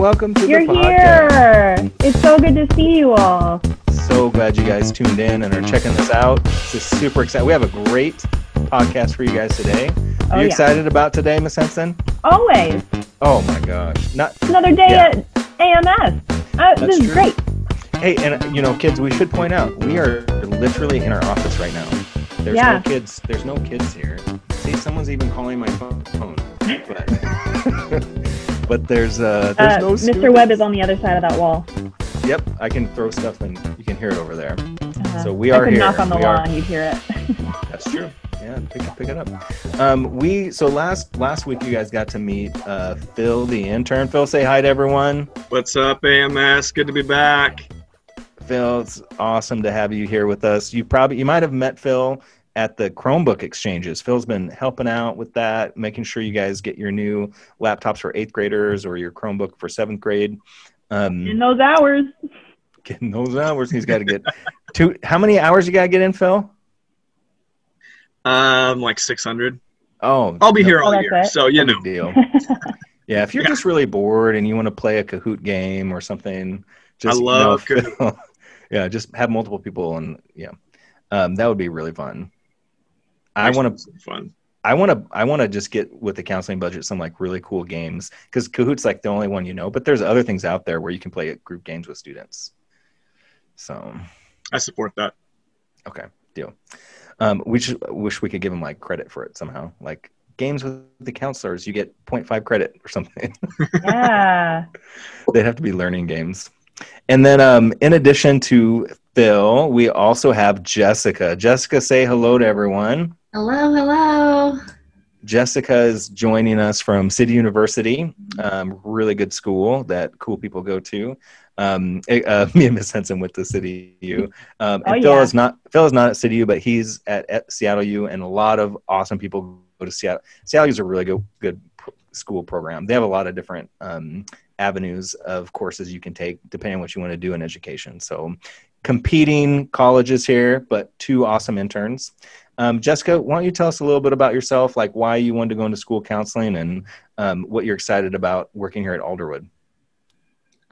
welcome to You're the podcast. here. It's so good to see you all. So glad you guys tuned in and are checking this out. This is super exciting. We have a great podcast for you guys today. Are you excited about today, Miss Hanson? Always. Oh my gosh. Another day at AMS. This is great. Hey, and kids, we should point out, we are literally in our office right now. There's no kids. There's no kids here. See, someone's even calling my phone. But there's no students. Mr. Webb is on the other side of that wall. Yep, I can throw stuff and you can hear it over there. So we are here. Knock on the wall and you'd hear it. That's true. Yeah, pick it up. Last week you guys got to meet Phil, the intern. Phil, say hi to everyone. What's up, AMS? Good to be back. Phil, it's awesome to have you here with us. You might have met Phil at the Chromebook exchanges. Phil's been helping out with that, making sure you guys get your new laptops for 8th graders or your Chromebook for 7th grade. In those hours. Getting those hours. He's got to get how many hours you got to get in, Phil? Like 600. Oh, I'll be here all year, so you know. Deal. Yeah, if you're just really bored and you want to play a Kahoot game or something, just I love Kahoot. Yeah, just have multiple people and that would be really fun. I want to just get with the counseling budget some like really cool games because Kahoot's like the only one but there's other things out there where you can play group games with students. So I support that. Okay, deal. We just wish we could give them like credit for it somehow. Like games with the counselors, you get 0.5 credit or something. Yeah. They'd have to be learning games. And then in addition to Phil, we also have Jessica. Jessica, say hello to everyone. Hello. Jessica is joining us from City University, really good school that cool people go to. Me and Miss Hanson went to City U. Phil is not at City U, but he's at Seattle U, and a lot of awesome people go to Seattle. Seattle U is a really good school program. They have a lot of different avenues of courses you can take depending on what you want to do in education. So competing colleges here, but 2 awesome interns. Jessica, why don't you tell us a little bit about yourself, like why you wanted to go into school counseling and what you're excited about working here at Alderwood?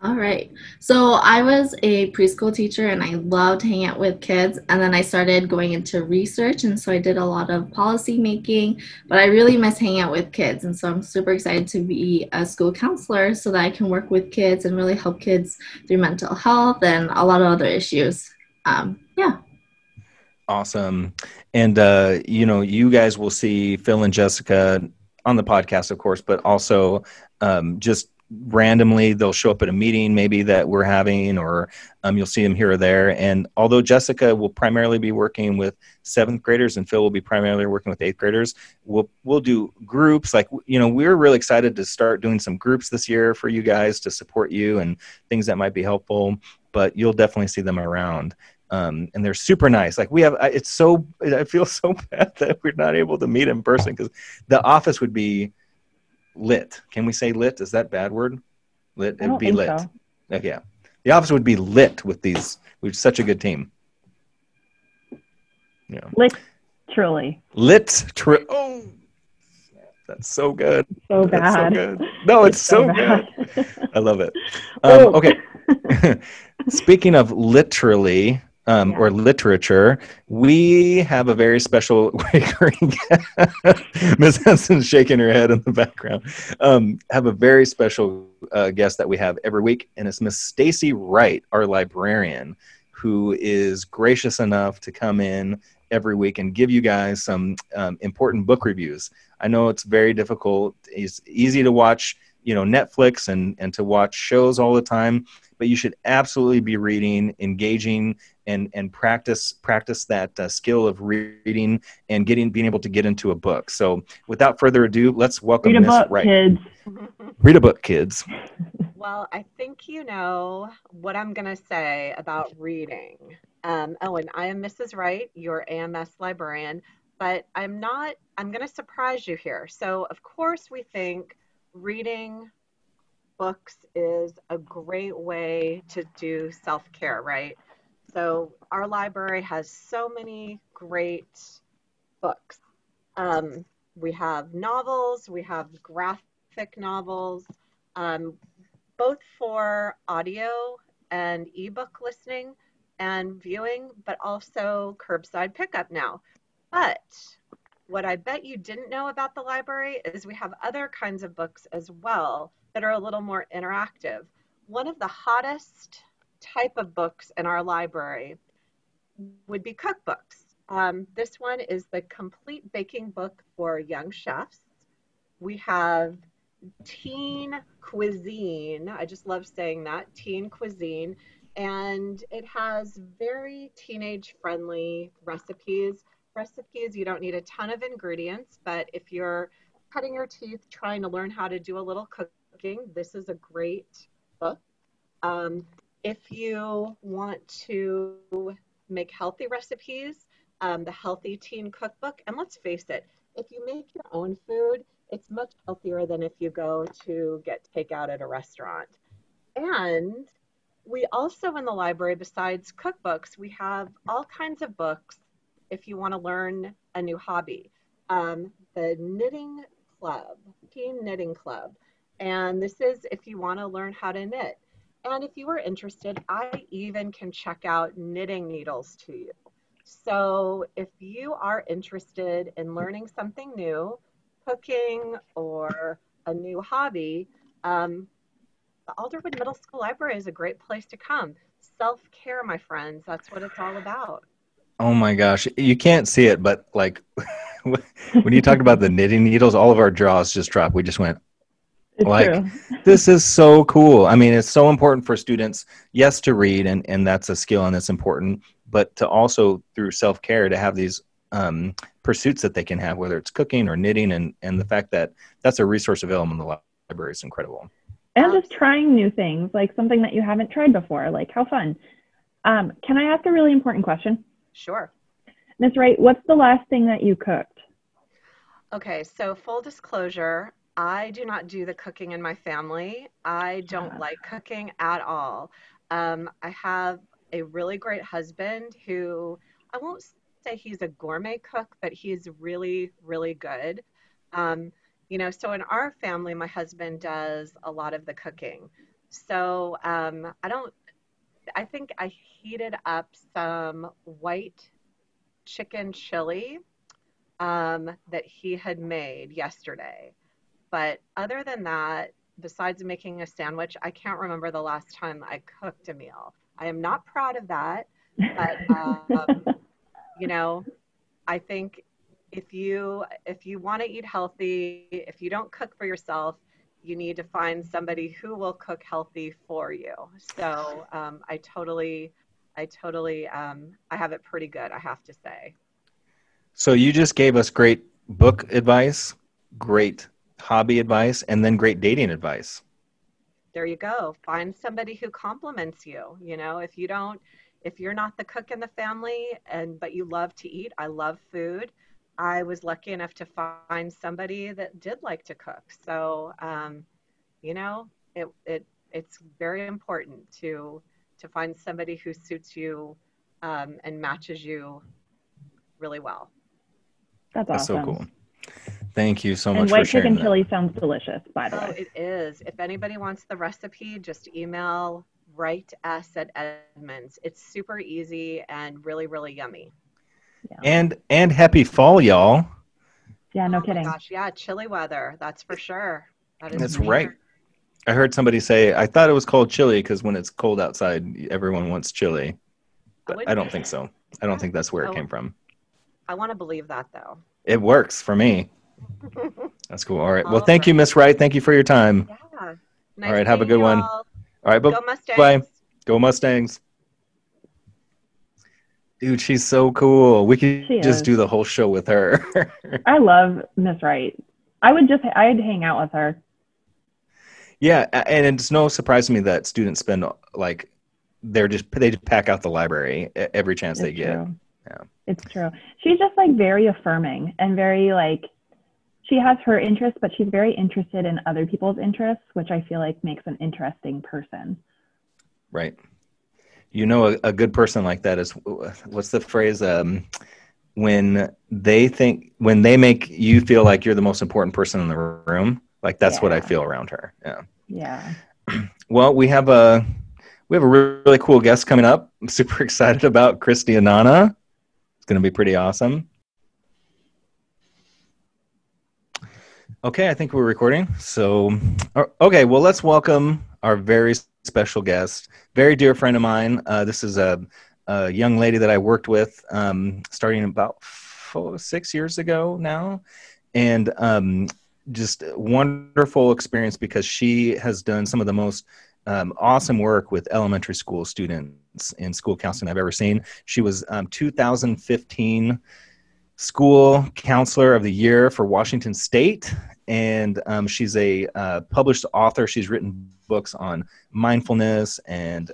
All right. So I was a preschool teacher and I loved hanging out with kids. And then I started going into research. And so I did a lot of policy making, but I really miss hanging out with kids. And so I'm super excited to be a school counselor so that I can work with kids and really help kids through mental health and a lot of other issues. Awesome. And, you guys will see Phil and Jessica on the podcast, of course, but also just randomly they'll show up at a meeting maybe that we're having, or you'll see them here or there. And although Jessica will primarily be working with 7th graders and Phil will be primarily working with 8th graders, we'll do groups. Like, we're really excited to start doing some groups this year for you guys to support you and things that might be helpful, but you'll definitely see them around. And they're super nice. Like I feel so bad that we're not able to meet in person because the office would be lit. Can we say lit? Is that a bad word? Lit. It would be lit. So. Like, yeah. The office would be lit with these. We're such a good team. Yeah. Literally. Oh, that's so good. So bad. That's so good. No, it's so bad. Good. I love it. Okay. Speaking of literally, or literature, we have a very special Ms. Hanson's shaking her head in the background. Have a very special guest that we have every week, and it's Miss Stacy Wright, our librarian, who is gracious enough to come in every week and give you guys some important book reviews. I know it's very difficult. It's easy to watch, Netflix and to watch shows all the time, but you should absolutely be reading, engaging, and practice that skill of reading and being able to get into a book. So without further ado, let's welcome Miss Wright. Kids. Read a book, kids. Well, I think you know what I'm going to say about reading. And I am Mrs. Wright, your AMS librarian, but I'm going to surprise you here. So, of course, we think reading books is a great way to do self-care, right? So our library has so many great books. We have novels, we have graphic novels, both for audio and ebook listening and viewing, but also curbside pickup now. But what I bet you didn't know about the library is we have other kinds of books as well that are a little more interactive. One of the hottest type of books in our library would be cookbooks. This one is the Complete Baking Book for Young Chefs. We have Teen Cuisine. I just love saying that, Teen Cuisine. And it has very teenage-friendly recipes. Recipes, you don't need a ton of ingredients, but if you're cutting your teeth trying to learn how to do a little cooking, this is a great book. If you want to make healthy recipes, the Healthy Teen Cookbook, and let's face it, if you make your own food, it's much healthier than if you go to get takeout at a restaurant. And we also in the library, besides cookbooks, we have all kinds of books if you want to learn a new hobby. The Knitting Club, Teen Knitting Club. And this is if you want to learn how to knit. And if you are interested, I even can check out knitting needles to you. So if you are interested in learning something new, cooking or a new hobby, the Alderwood Middle School Library is a great place to come. Self-care, my friends, that's what it's all about. Oh my gosh, you can't see it, but like when you talked about the knitting needles, all of our jaws just dropped. We just went, It's like, true. this is so cool. I mean, it's so important for students, yes, to read, and that's a skill and it's important, but to also, through self-care, to have these pursuits that they can have, whether it's cooking or knitting, and the fact that that's a resource available in the library is incredible. And just trying new things, like something that you haven't tried before, like how fun. Can I ask a really important question? Sure. Ms. Wright, what's the last thing that you cooked? Okay, so full disclosure, I do not do the cooking in my family. I don't like cooking at all. I have a really great husband who, I won't say he's a gourmet cook, but he's really, really good. You know, so in our family, my husband does a lot of the cooking. So I think I heated up some white chicken chili that he had made yesterday. But other than that, besides making a sandwich, I can't remember the last time I cooked a meal. I am not proud of that, but you know, I think if you want to eat healthy, if you don't cook for yourself, you need to find somebody who will cook healthy for you. So I have it pretty good, I have to say. So you just gave us great book advice, great hobby advice, and then great dating advice. There you go. Find somebody who compliments you. You know, if you're not the cook in the family, but you love to eat, I love food. I was lucky enough to find somebody that did like to cook. So, you know, it's very important to find somebody who suits you and matches you really well. That's That's awesome. so cool. Thank you so much And for white sharing chicken that. chili sounds delicious, by the Oh, way. it is. If anybody wants the recipe, just email write@Edmonds. It's super easy and really, really yummy. Yeah. And happy fall, y'all. Yeah, no Oh kidding. my gosh, yeah, chilly weather. That's for sure. That is That's for right. sure. I heard somebody say, I thought it was called chili because when it's cold outside, everyone wants chili. But I don't think so. I don't think that's where it came from. I want to believe that, though. It works for me. That's cool. All right. Well, All thank you, right. Miss Wright. Thank you for your time. Yeah. Nice All right. Have a meeting good you one. all. All right. Go Mustangs. Bye. Go Mustangs. Dude, she's so cool. We could just do the whole show with her. I love Miss Wright. I'd hang out with her. Yeah, and it's no surprise to me that students spend like they just pack out the library every chance they get. Yeah, it's true. She's just like very affirming and very like she has her interests, but she's very interested in other people's interests, which I feel like makes an interesting person. Right. You know, a good person like that is, what's the phrase? When they make you feel like you're the most important person in the room, like that's what I feel around her. Yeah. Yeah. Well, we have a really cool guest coming up. I'm super excited about Christy Anana. It's going to be pretty awesome. Okay, I think we're recording. So, okay, well, let's welcome our very special guest, very dear friend of mine. This is a young lady that I worked with starting about 6 years ago now. And just a wonderful experience because she has done some of the most awesome work with elementary school students in school counseling I've ever seen. She was 2015 School Counselor of the Year for Washington State. And she's a published author. She's written books on mindfulness and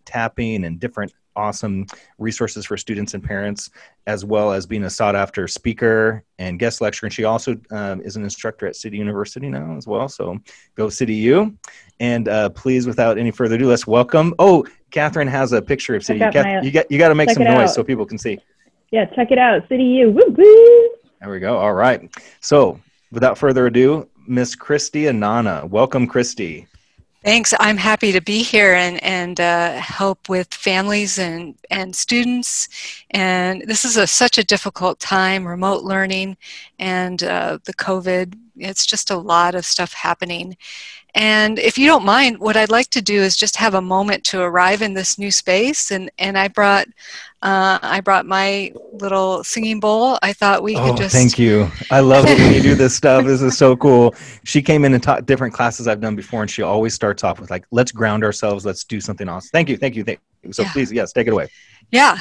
tapping and different awesome resources for students and parents, as well as being a sought-after speaker and guest lecturer. And she also is an instructor at City University now as well. So go City U. And please, without any further ado, let's welcome. Oh, Catherine has a picture of City U. You got to make some noise so people can see. Yeah, check it out. City U. Woo woo. There we go. All right. So without further ado, Miss Christy Anana. Welcome, Christy. Thanks. I'm happy to be here and help with families and students. And this is such a difficult time, remote learning and the COVID. It's just a lot of stuff happening. And if you don't mind, what I'd like to do is just have a moment to arrive in this new space. And I brought my little singing bowl. I thought we could just... Thank you. I love it when you do this stuff. This is so cool. She came in and taught different classes I've done before, and she always starts off with like, let's ground ourselves. Let's do something awesome. Thank you. So please, yes, take it away. Yeah.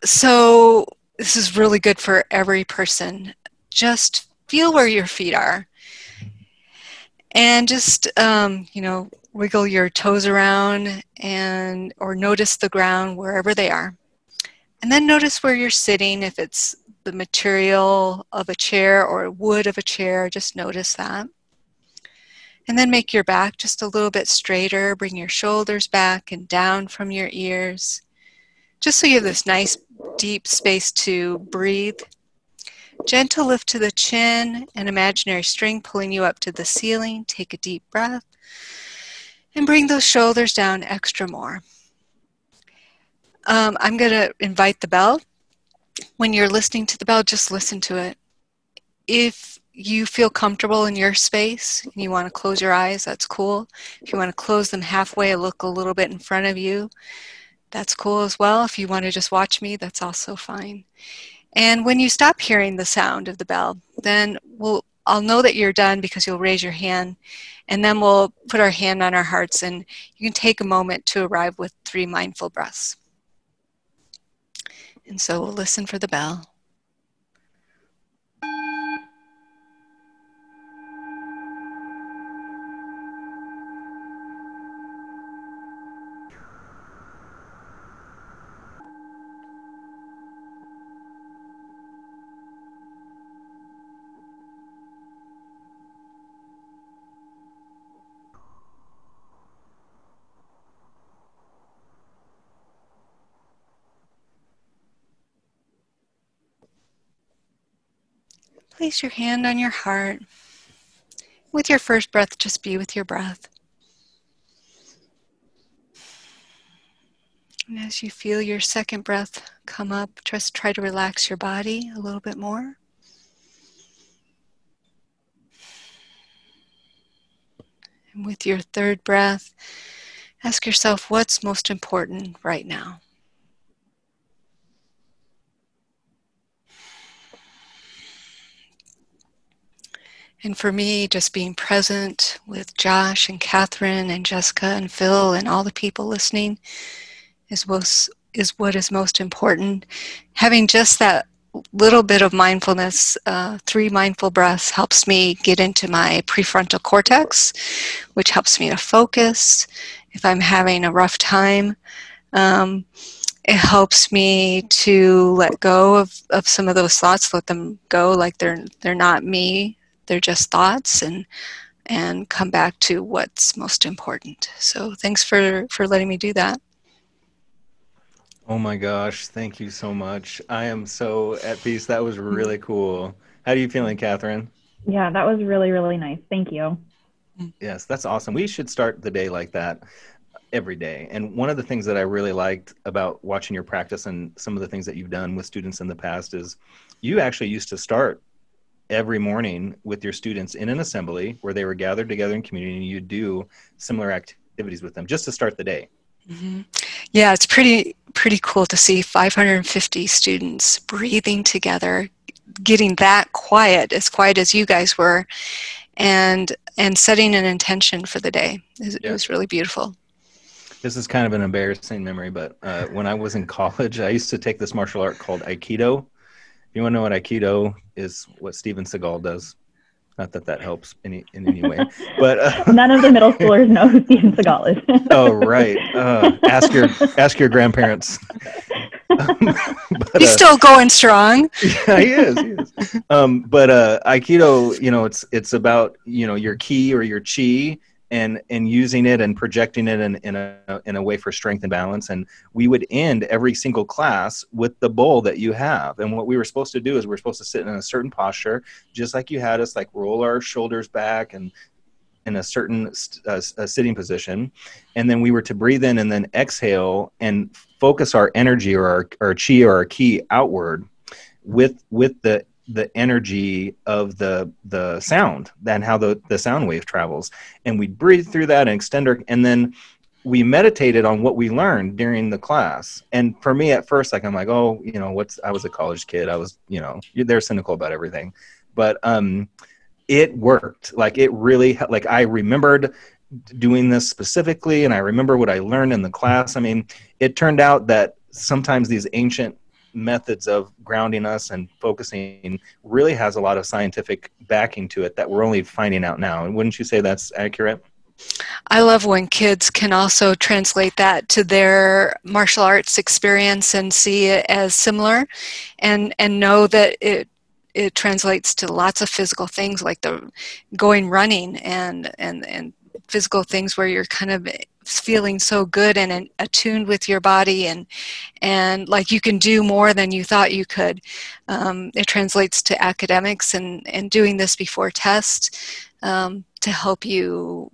So this is really good for every person. Just feel where your feet are. And just, wiggle your toes around or notice the ground wherever they are. And then notice where you're sitting, if it's the material of a chair or wood of a chair, just notice that. And then make your back just a little bit straighter, bring your shoulders back and down from your ears, just so you have this nice deep space to breathe. Gentle lift to the chin, an imaginary string pulling you up to the ceiling. Take a deep breath and bring those shoulders down extra more. I'm going to invite the bell. When you're listening to the bell, just listen to it. If you feel comfortable in your space and you want to close your eyes, that's cool. If you want to close them halfway, look a little bit in front of you, that's cool as well. If you want to just watch me, that's also fine. And when you stop hearing the sound of the bell, then I'll know that you're done because you'll raise your hand, and then we'll put our hand on our hearts, and you can take a moment to arrive with 3 mindful breaths. And so we'll listen for the bell. Place your hand on your heart. With your first breath, just be with your breath. And as you feel your second breath come up, just try to relax your body a little bit more. And with your third breath, ask yourself what's most important right now. And for me, just being present with Josh and Catherine and Jessica and Phil and all the people listening is what is most important. Having just that little bit of mindfulness, 3 mindful breaths, helps me get into my prefrontal cortex, which helps me to focus if I'm having a rough time. It helps me to let go of some of those thoughts, let them go like they're not me. They're just thoughts, and come back to what's most important. So thanks for letting me do that. Oh my gosh, thank you so much. I am so at peace. That was really cool. How are you feeling, Catherine? Yeah, that was really, really nice. Thank you. Yes, that's awesome. We should start the day like that every day. And one of the things that I really liked about watching your practice and some of the things that you've done with students in the past is you actually used to start every morning with your students in an assembly where they were gathered together in community, and you do similar activities with them just to start the day. Mm-hmm. Yeah, it's pretty cool to see 550 students breathing together, getting that quiet, as quiet as you guys were, and setting an intention for the day. It was really beautiful. This is kind of an embarrassing memory, but when I was in college, I used to take this martial art called Aikido. If you want to know what Aikido is, what Steven Seagal does. Not that that helps in any way, but none of the middle schoolers know who Steven Seagal is. Oh, right. Ask your grandparents. He's still going strong. Yeah, he is. But Aikido, it's about your ki or your chi, and using it and projecting it in a way for strength and balance. And we would end every single class with the bowl that you have. And what we were supposed to do is we're supposed to sit in a certain posture, just like you had us, like roll our shoulders back and in a certain sitting position. And then we were to breathe in and then exhale and focus our energy or our chi or our ki outward with the energy of the sound and how the sound wave travels. And we breathe through that and extend and then we meditated on what we learned during the class. And for me at first, I'm like, oh, I was a college kid. I was, they're cynical about everything, but, it worked. It really, I remembered doing this specifically, and I remember what I learned in the class. I mean, it turned out that sometimes these ancient methods of grounding us and focusing really has a lot of scientific backing to it that we're only finding out now. And wouldn't you say that's accurate? I love when kids can also translate that to their martial arts experience and see it as similar and know that it translates to lots of physical things like the going running and physical things where you're kind of feeling so good and attuned with your body and like you can do more than you thought you could. It translates to academics and doing this before tests to help you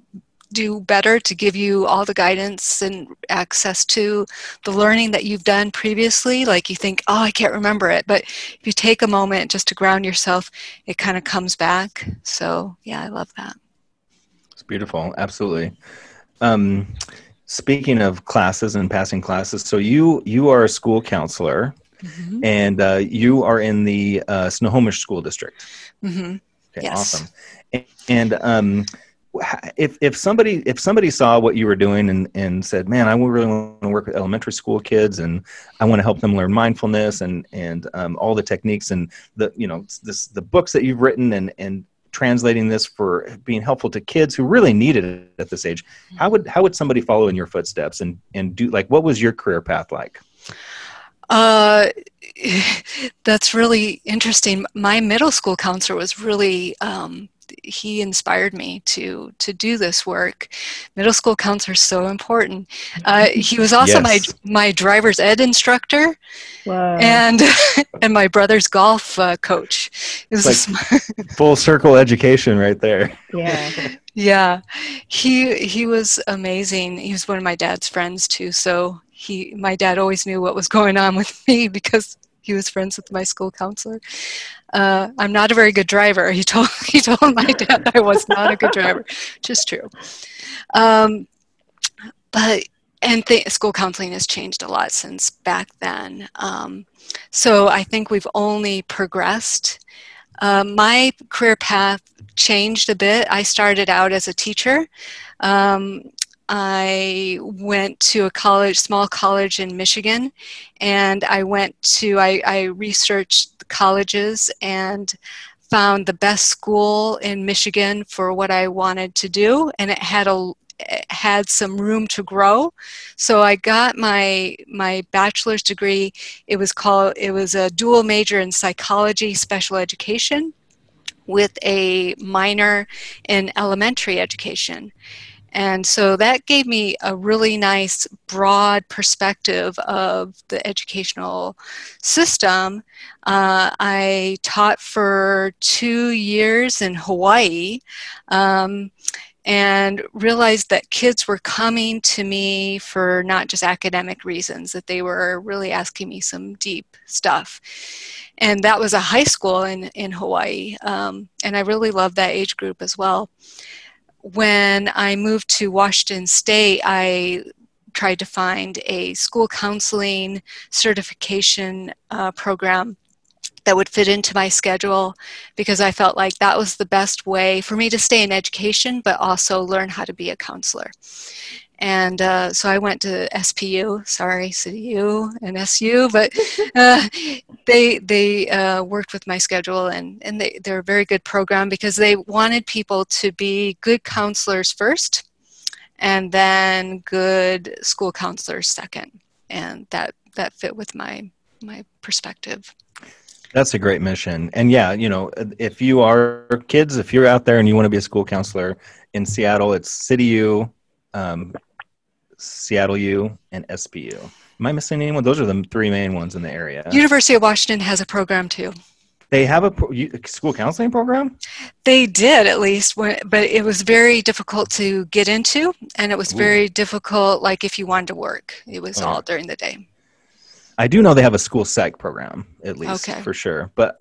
do better, to give you all the guidance and access to the learning that you've done previously. Like you think, oh, I can't remember it. But if you take a moment just to ground yourself, it kind of comes back. So yeah, I love that. It's beautiful. Absolutely. Speaking of classes and passing classes, so you are a school counselor, mm-hmm. and you are in the Snohomish School District. Mm-hmm. Okay, yes. Awesome. And if somebody saw what you were doing and said, man, I really want to work with elementary school kids and I want to help them learn mindfulness and all the techniques and the books that you've written and translating this for being helpful to kids who really needed it at this age, how would somebody follow in your footsteps and do, what was your career path like? That's really interesting. My middle school counselor was really he inspired me to do this work. Middle school counselor is so important. He was also yes. my driver's ed instructor. Wow. And my brother's golf coach. It was full circle education right there. Yeah. Yeah. He was amazing. He was one of my dad's friends too. So my dad always knew what was going on with me because he was friends with my school counselor. I'm not a very good driver. He told my dad I was not a good driver, which is true. School counseling has changed a lot since back then. So I think we've only progressed. My career path changed a bit. I started out as a teacher. I went to a small college in Michigan, and I researched the colleges and found the best school in Michigan for what I wanted to do, and it had some room to grow. So I got my bachelor's degree. It was a dual major in psychology, special education, with a minor in elementary education. And so that gave me a really nice broad perspective of the educational system. I taught for 2 years in Hawaii, and and realized that kids were coming to me for not just academic reasons, that they were really asking me some deep stuff. And that was a high school in Hawaii. And I really loved that age group as well. When I moved to Washington State, I tried to find a school counseling certification program that would fit into my schedule, because I felt like that was the best way for me to stay in education, but also learn how to be a counselor. And so I went to SPU, sorry, CityU and SU, but they worked with my schedule, and they're a very good program because they wanted people to be good counselors first, and then good school counselors second. And that fit with my perspective. That's a great mission. And yeah, if you are kids, if you're out there and you want to be a school counselor in Seattle, it's City U, Seattle U, and SPU. Am I missing anyone? Those are the three main ones in the area. University of Washington has a program too. They have a school counseling program? They did, at least, but it was very difficult to get into, and it was very difficult, like if you wanted to work. It was all during the day. I do know they have a school psych program, at least, for sure. But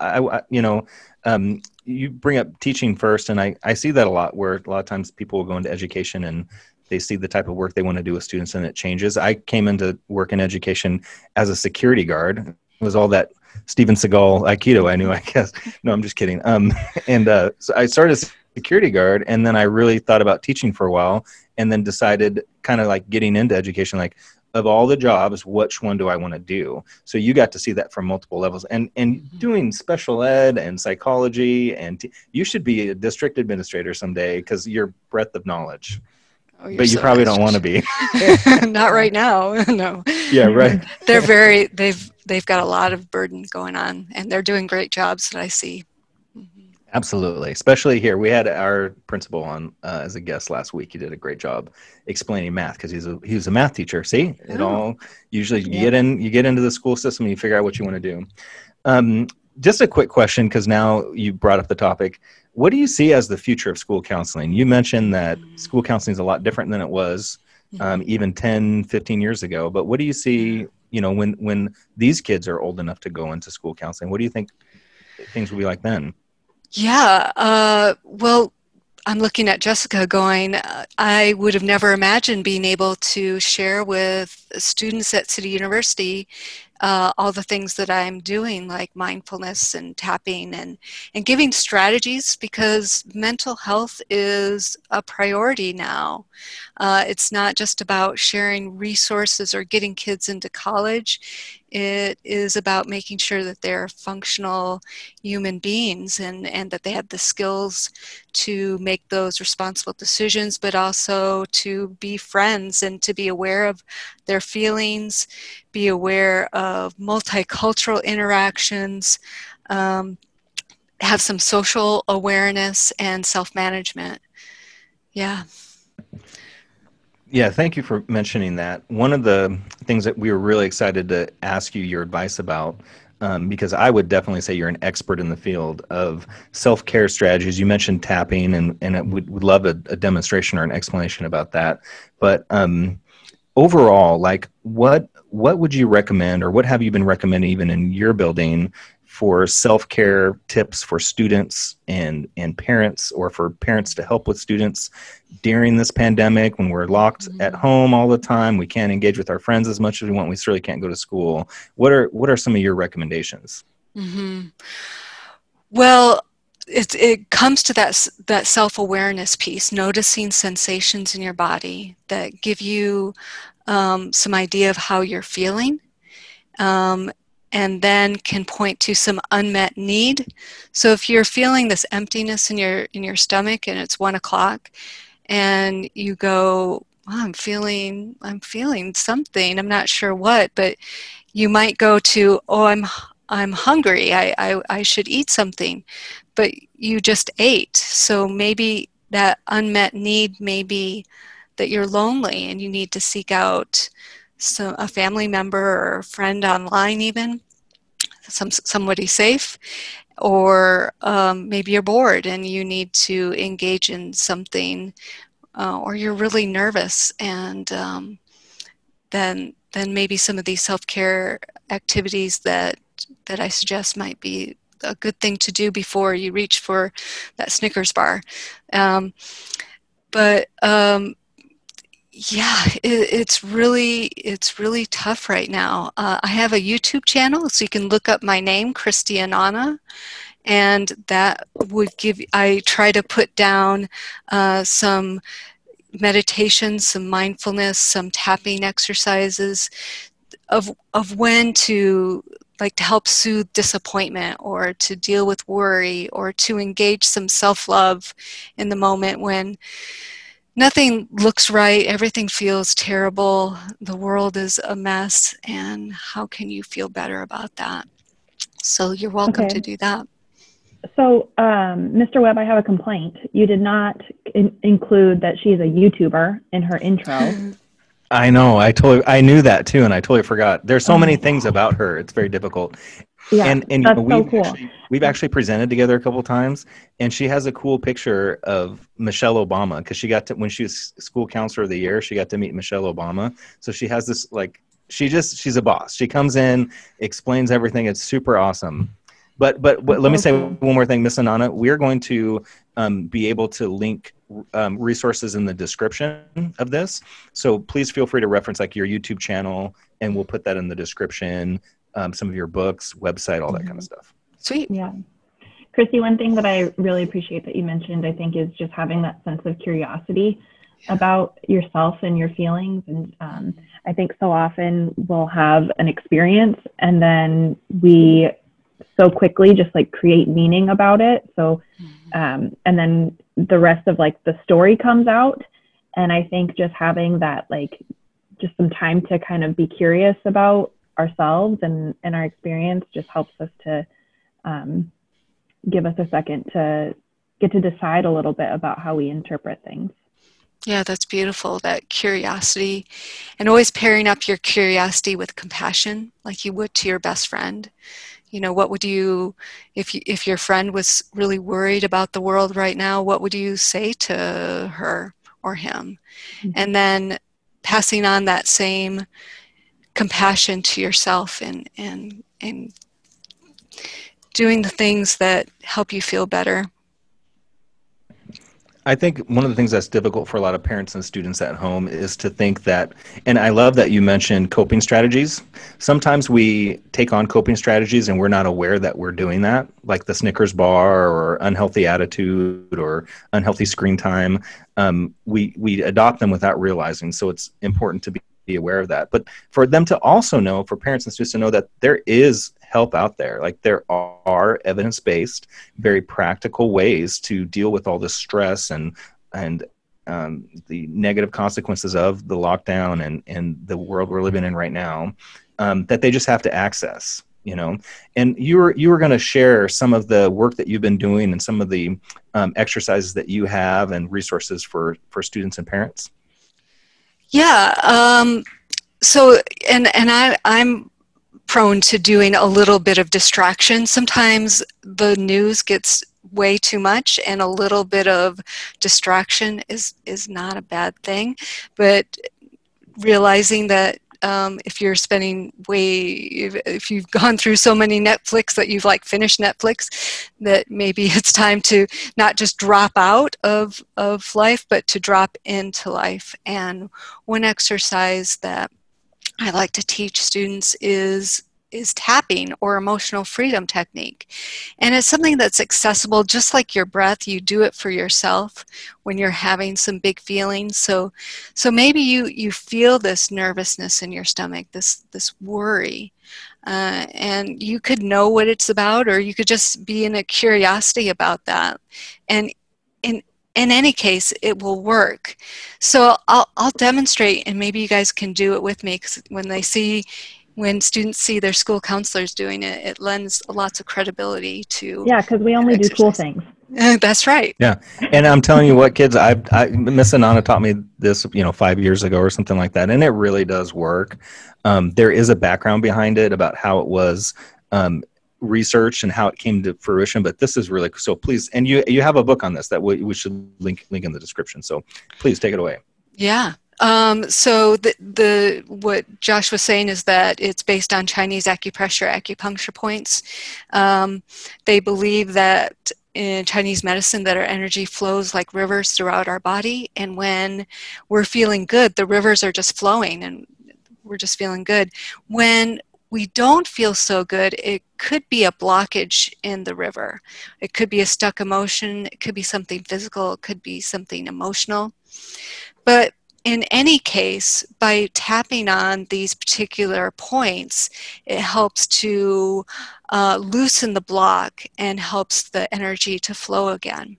you bring up teaching first, and I see that a lot, where a lot of times people will go into education and they see the type of work they want to do with students, and it changes. I came into work in education as a security guard. It was all that Steven Seagal Aikido I knew, I guess. No, I'm just kidding. So I started as a security guard, and then I really thought about teaching for a while, and then decided, kind of like getting into education, like, of all the jobs, which one do I want to do? So you got to see that from multiple levels, and doing special ed and psychology, and you should be a district administrator someday, because your breadth of knowledge. But you so probably nice. Don't want to be. Not right now, no. Yeah, right. They've got a lot of burden going on, and they're doing great jobs that I see. Absolutely. Especially here. We had our principal on as a guest last week. He did a great job explaining math, because he was a math teacher. See, it all usually you get into the school system and you figure out what you want to do. Just a quick question, because now you brought up the topic. What do you see as the future of school counseling? You mentioned that school counseling is a lot different than it was even 10, 15 years ago. But what do you see, when these kids are old enough to go into school counseling? What do you think things will be like then? Yeah, well, I'm looking at Jessica going, I would have never imagined being able to share with students at City University all the things that I'm doing, like mindfulness and tapping and giving strategies, because mental health is a priority now. It's not just about sharing resources or getting kids into college. It is about making sure that they're functional human beings, and that they have the skills to make those responsible decisions, but also to be friends and to be aware of their feelings, be aware of multicultural interactions, have some social awareness and self-management. Yeah. Yeah, thank you for mentioning that. One of the things that we were really excited to ask you your advice about, because I would definitely say you're an expert in the field of self-care strategies. You mentioned tapping, and I would love a demonstration or an explanation about that. But overall, like, what would you recommend, or what have you been recommending even in your building for self-care tips for students and parents, or for parents to help with students during this pandemic, when we're locked at home all the time? We can't engage with our friends as much as we want. We certainly can't go to school. What are some of your recommendations? Well, it comes to that self-awareness piece, noticing sensations in your body that give you some idea of how you're feeling, and then can point to some unmet need. So if you're feeling this emptiness in your stomach, and it's 1 o'clock, and you go, oh, I'm feeling something, I'm not sure what, but you might go to, oh, I'm hungry, I should eat something, but you just ate. So maybe that unmet need may be that you're lonely and you need to seek out a family member or a friend online, even somebody safe, or maybe you're bored and you need to engage in something or you're really nervous, and then maybe some of these self-care activities that I suggest might be a good thing to do before you reach for that Snickers bar. Yeah, it's really tough right now. I have a YouTube channel, so you can look up my name, Christy Anana, and that would I try to put down some meditation, some mindfulness, some tapping exercises of when to help soothe disappointment, or to deal with worry, or to engage some self-love in the moment when nothing looks right, everything feels terrible, the world is a mess, and how can you feel better about that? So you're welcome to do that. So, Mr. Webb, I have a complaint. You did not include that she's a YouTuber in her intro. I know. I knew that too, and I totally forgot. There's so many things about her. It's very difficult. Yeah, and that's so cool. We've actually presented together a couple of times, and she has a cool picture of Michelle Obama, because she got to, when she was school counselor of the year, she got to meet Michelle Obama. So she has this, she's a boss. She comes in, explains everything. It's super awesome. But let me say one more thing, Miss Anana. We're going to be able to link resources in the description of this. So please feel free to reference your YouTube channel, and we'll put that in the description. Some of your books, website, all that kind of stuff. Sweet. Yeah. Christy, one thing that I really appreciate that you mentioned, I think, is just having that sense of curiosity about yourself and your feelings. And I think so often we'll have an experience, and then we so quickly just create meaning about it. So, and then the rest of the story comes out. And I think just having that, just some time to kind of be curious about ourselves and our experience just helps us to give us a second to get to decide a little bit about how we interpret things. Yeah, that's beautiful, that curiosity, and always pairing up your curiosity with compassion, like you would to your best friend. What would you, if your friend was really worried about the world right now, what would you say to her or him? Mm-hmm. And then passing on that same compassion to yourself, and doing the things that help you feel better. I think one of the things that's difficult for a lot of parents and students at home is to think that, and I love that you mentioned coping strategies. Sometimes we take on coping strategies and we're not aware that we're doing that, like the Snickers bar or unhealthy attitude or unhealthy screen time. We adopt them without realizing, so it's important to be aware of that. But for them to also know, for parents and students to know that there is help out there. There are evidence-based, very practical ways to deal with all this stress and the negative consequences of the lockdown and the world we're living in right now, that they just have to access. And you were going to share some of the work that you've been doing and some of the exercises that you have and resources for students and parents. Yeah. So, and I'm prone to doing a little bit of distraction. Sometimes the news gets way too much, and a little bit of distraction is not a bad thing. But realizing that if you're spending if you've gone through so many Netflix that you've finished Netflix, that maybe it's time to not just drop out of life, but to drop into life. And one exercise that I like to teach students is tapping, or emotional freedom technique. And it's something that's accessible, just like your breath. You do it for yourself when you're having some big feelings. So maybe you feel this nervousness in your stomach, this worry, and you could know what it's about, or you could just be in a curiosity about that. And in any case, it will work. So I'll demonstrate, and maybe you guys can do it with me, because when students see their school counselors doing it, it lends lots of credibility to. Yeah, because we only do cool things. That's right. Yeah, and I'm telling you what, kids, Miss Anana taught me this, 5 years ago or something like that, and it really does work. There is a background behind it about how it was research and how it came to fruition, but this is really, so please, and you have a book on this that we should link in the description. So please take it away. Yeah. So what Josh was saying is that it's based on Chinese acupuncture points. They believe that in Chinese medicine that our energy flows like rivers throughout our body, and when we're feeling good, the rivers are just flowing and we're just feeling good. When we don't feel so good, it could be a blockage in the river. It could be a stuck emotion, it could be something physical, it could be something emotional. But in any case, by tapping on these particular points, it helps to loosen the block and helps the energy to flow again.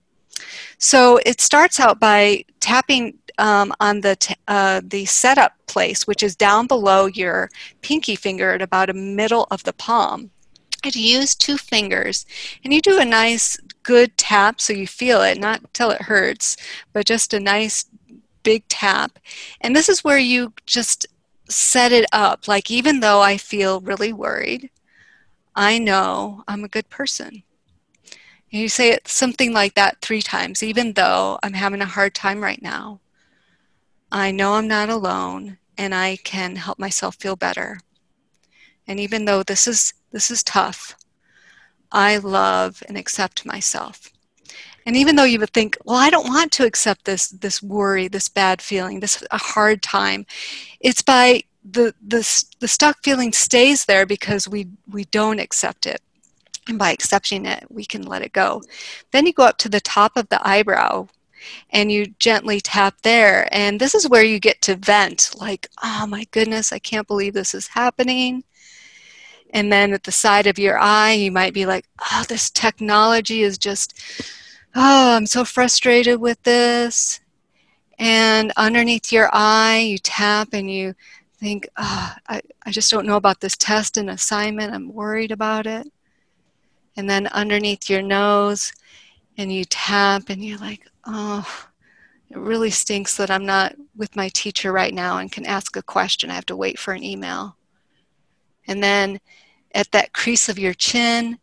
So it starts out by tapping on the setup place, which is down below your pinky finger at about a middle of the palm. And you use 2 fingers, and you do a nice good tap so you feel it, not till it hurts, but just a nice big tap. And this is where you just set it up, like, even though I feel really worried, I know I'm a good person. And you say it something like that 3 times. Even though I'm having a hard time right now, I know I'm not alone, and I can help myself feel better. And even though this is tough, I love and accept myself. And even though you would think, well, I don't want to accept this worry, this bad feeling, this a hard time, it's by the stuck feeling stays there because we don't accept it. And by accepting it, we can let it go. Then you go up to the top of the eyebrow and you gently tap there. And this is where you get to vent, like, oh my goodness, I can't believe this is happening. And then at the side of your eye, you might be like, oh, this technology is just, oh, I'm so frustrated with this. And underneath your eye, you tap and you think, oh, I just don't know about this test and assignment. I'm worried about it. And then underneath your nose, and you tap and you're like, oh, it really stinks that I'm not with my teacher right now and can ask a question. I have to wait for an email. And then at that crease of your chin,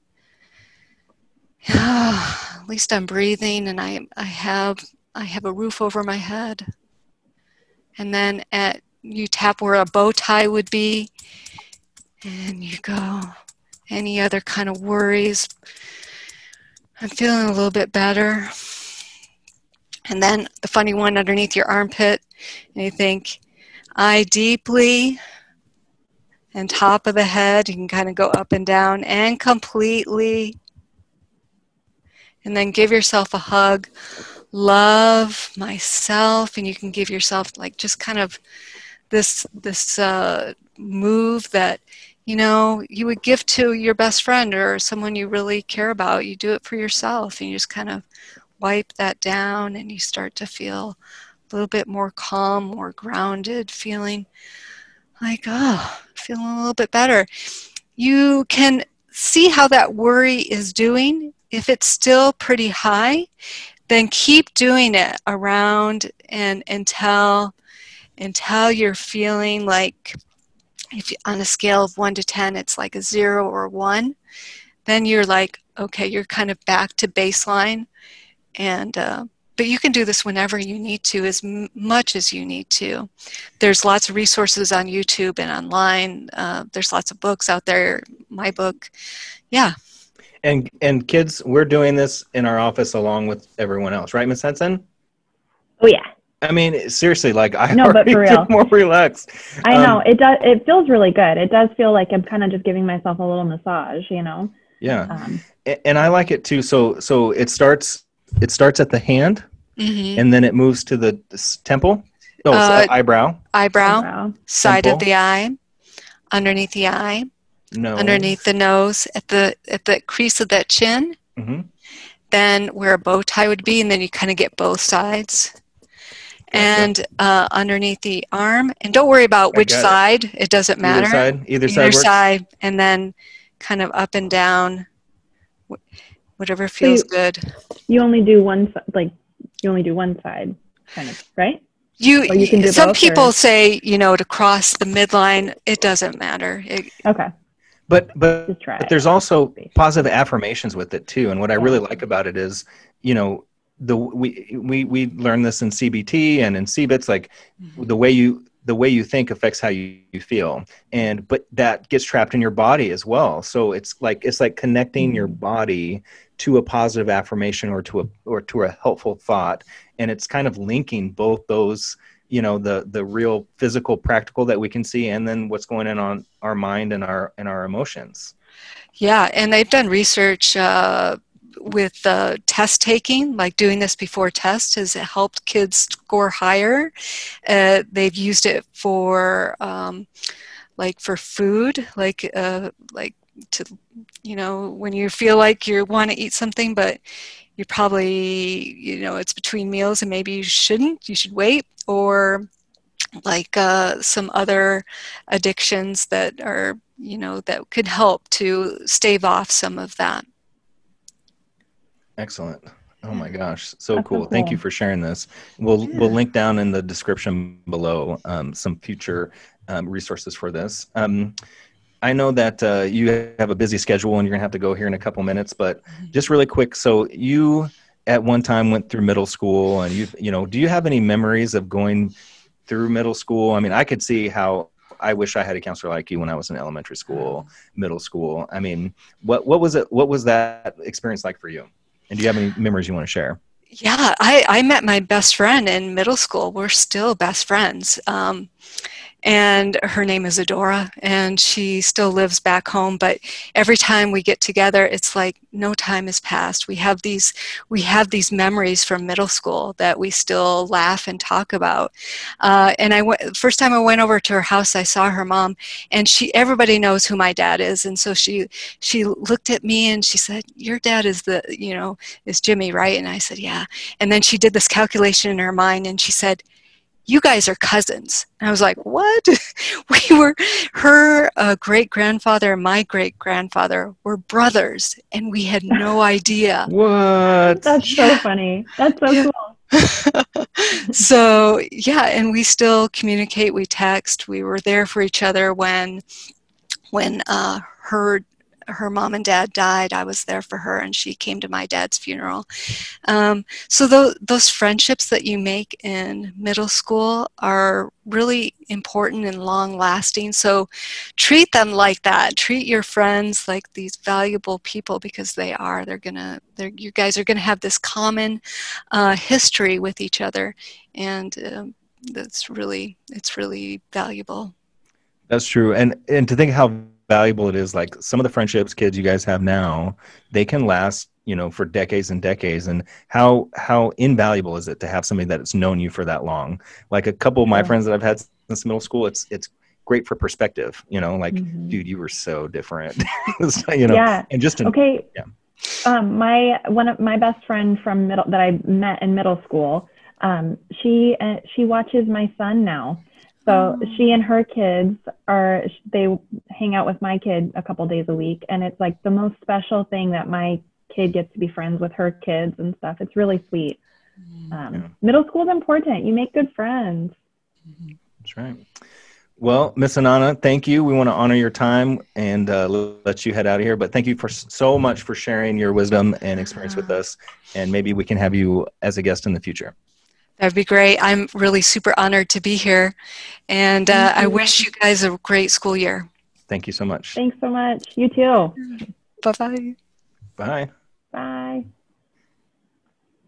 at least I'm breathing and I have a roof over my head. And then you tap where a bow tie would be, and you go, any other kind of worries? I'm feeling a little bit better. And then the funny one underneath your armpit, and you think, I deeply, and top of the head, you can kind of go up and down, and completely. And then give yourself a hug. Love myself, and you can give yourself like just kind of this move that, you know, you would give to your best friend or someone you really care about. You do it for yourself, and you just kind of wipe that down, and you start to feel a little bit more calm, more grounded, feeling like, oh, feeling a little bit better. You can see how that worry is doing. If it's still pretty high, then keep doing it around and until you're feeling like, if on a scale of 1 to 10, it's like a 0 or 1, then you're like, okay, you're kind of back to baseline. And but you can do this whenever you need to, as much as you need to. There's lots of resources on YouTube and online. There's lots of books out there. My book, yeah. And kids, we're doing this in our office along with everyone else, right, Miss Hanson? Oh yeah. I mean, seriously, like I no, but for real, feel more relaxed. I know it does. It feels really good. It does feel like I'm kind of just giving myself a little massage, you know. Yeah, and I like it too. So it starts at the hand, mm-hmm. and then it moves to the temple. Oh, eyebrow, side temple. of the eye, underneath the eye, underneath the nose, at the crease of that chin. Mm-hmm. Then where a bow tie would be, and then you kind of get both sides. And underneath the arm, and don't worry about which side. It doesn't matter. Either side, and then kind of up and down, whatever feels good. You only do one, you only do one side, kind of, right? You can do some both, people say, you know, to cross the midline. It doesn't matter. Okay. Just try but it. there's also positive affirmations with it too. And what I Yeah. really like about it is, you know, we learn this in CBT and in CBITS, like the way you think affects how you feel. But that gets trapped in your body as well. So it's like connecting your body to a positive affirmation or to a helpful thought. And it's kind of linking both those, you know, the real physical, practical that we can see, and then what's going on our mind and our emotions. Yeah, and they've done research with test taking, like doing this before test has helped kids score higher. They've used it for like for food, like to, you know, when you feel like you want to eat something, but you probably, you know, it's between meals and maybe you should wait, or like some other addictions that are, you know, that could help to stave off some of that. Excellent. Oh my gosh, so cool. So cool. Thank you for sharing this. We'll link down in the description below some future resources for this. I know that you have a busy schedule and you're gonna have to go here in a couple minutes, but just really quick. So you at one time went through middle school, and you know, do you have any memories of going through middle school? I mean, I could see how I wish I had a counselor like you when I was in elementary school, middle school. I mean, what was it? What was that experience like for you? And do you have any memories you want to share? Yeah, I met my best friend in middle school. We're still best friends. And her name is Adora, and she still lives back home. But every time we get together, it's like no time has passed. We have these memories from middle school that we still laugh and talk about. And first time I went over to her house, I saw her mom, and everybody knows who my dad is. And so she looked at me and she said, "Your dad is is Jimmy, right?" And I said, "Yeah." And then she did this calculation in her mind, and she said, "You guys are cousins." And I was like, "What?" We were, her great-grandfather and my great-grandfather were brothers, and we had no idea. What? That's so funny. That's so cool. So, yeah, and we still communicate, we text, we were there for each other when her mom and dad died. I was there for her, and she came to my dad's funeral. So those friendships that you make in middle school are really important and long-lasting. So treat them like that. Treat your friends like these valuable people, because they are. You guys are gonna have this common history with each other, and it's really valuable. That's true. And to think how valuable it is, like some of the friendships kids you guys have now, they can last, you know, for decades and decades. And how invaluable is it to have somebody that's known you for that long? Like a couple of my friends that I've had since middle school, it's great for perspective, you know, like, dude, you were so different. You know, yeah. And just my best friend from that I met in middle school, she watches my son now. So she and her kids they hang out with my kid a couple days a week, and it's like the most special thing that my kid gets to be friends with her kids and stuff. It's really sweet. Middle school is important. You make good friends. That's right. Well, Miss Anana, thank you. We want to honor your time and let you head out of here. But thank you so much for sharing your wisdom and experience with us. And maybe we can have you as a guest in the future. That'd be great. I'm really super honored to be here. And I wish you guys a great school year. Thank you so much. Thanks so much. You too. Bye-bye. Bye. Bye.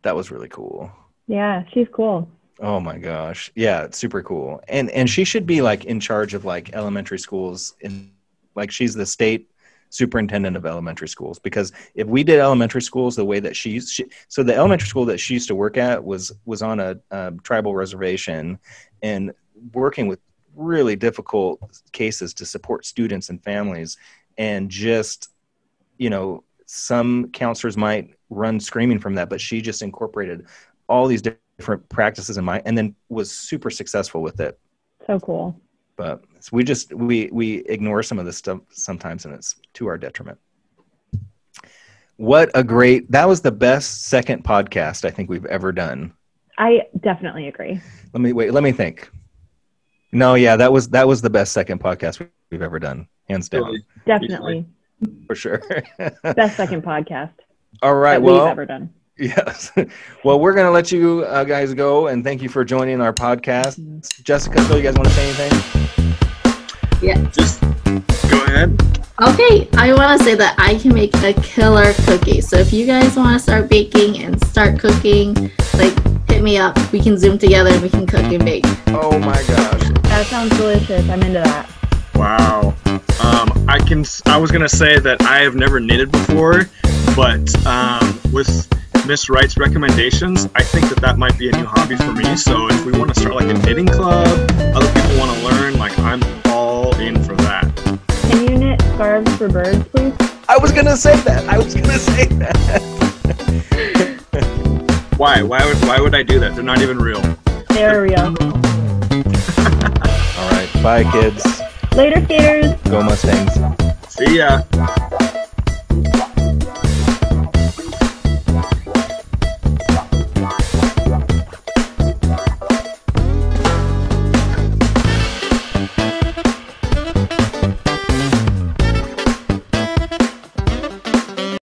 That was really cool. Yeah, she's cool. Oh my gosh. Yeah, it's super cool. And she should be like in charge of like elementary schools, like she's the state superintendent of elementary schools, because if we did elementary schools the way that so the elementary school that she used to work at was on a tribal reservation, and working with really difficult cases to support students and families. And just, you know, some counselors might run screaming from that, but she just incorporated all these different practices in mind, and then was super successful with it. So cool. But we ignore some of this stuff sometimes, and it's to our detriment. That was the best second podcast I think we've ever done. I definitely agree. Let me think. No, yeah, that was the best second podcast we've ever done. hands down. Definitely. For sure. Best second podcast. All right. That Well, we've ever done. Yes. Well, we're going to let you guys go, and thank you for joining our podcast. Jessica, Phil, you guys want to say anything? Yeah. Just go ahead. Okay, I want to say that I can make a killer cookie. So if you guys want to start baking and start cooking, like, hit me up. We can Zoom together and we can cook and bake. Oh my gosh. That sounds delicious. I'm into that. Wow. I was gonna say that I have never knitted before, but with Miss Wright's recommendations, I think that might be a new hobby for me. So if we want to start like a knitting club, other people want to learn, like, I'm all in for that. Can you knit scarves for birds, please? I was gonna say that. Why would I do that? They're not even real. They're real. All right. Bye, kids. Later, skaters. Go Mustangs. See ya.